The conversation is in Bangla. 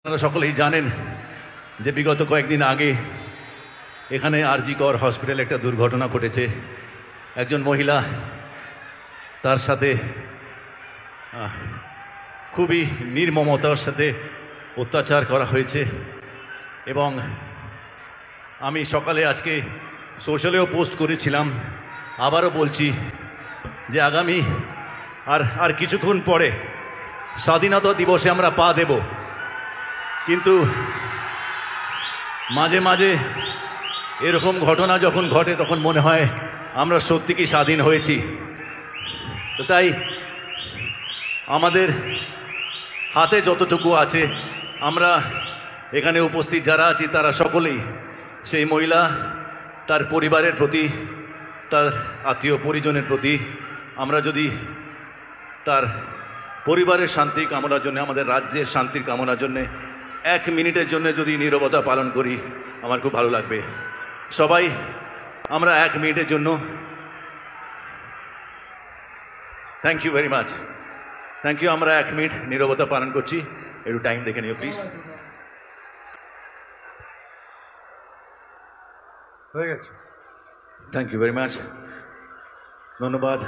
আপনারা সকলেই জানেন যে বিগত কয়েকদিন আগে এখানে আরজি কর হসপিটালে একটা দুর্ঘটনা ঘটেছে। একজন মহিলা, তার সাথে খুবই নির্মমতার সাথে অত্যাচার করা হয়েছে। এবং আমি সকালে আজকে সোশ্যালেও পোস্ট করেছিলাম, আবারও বলছি যে আগামী আর কিছুক্ষণ পরে স্বাধীনতা দিবসে আমরা পা দেব, কিন্তু মাঝে মাঝে এরকম ঘটনা যখন ঘটে তখন মনে হয় আমরা সত্যি কি স্বাধীন হয়েছি। তো তাই আমাদের হাতে যতটুকু আছে, আমরা এখানে উপস্থিত যারা আছি তারা সকলেই সেই মহিলা, তার পরিবারের প্রতি, তার আত্মীয় পরিজনের প্রতি আমরা যদি তার পরিবারের শান্তি কামনার জন্য, আমাদের রাজ্যের শান্তির কামনার জন্য 1 মিনিটের জন্য যদি নীরবতা পালন করি, আমার খুব ভালো লাগবে। সবাই আমরা 1 মিনিটের জন্য, thank you very much, thank you. আমরা 1 মিনিট নীরবতা পালন করছি, একটু টাইম দেখে নিও প্লিজ। হয়ে গেছে, থ্যাংক ইউ ভেরি মাচ, ধন্যবাদ।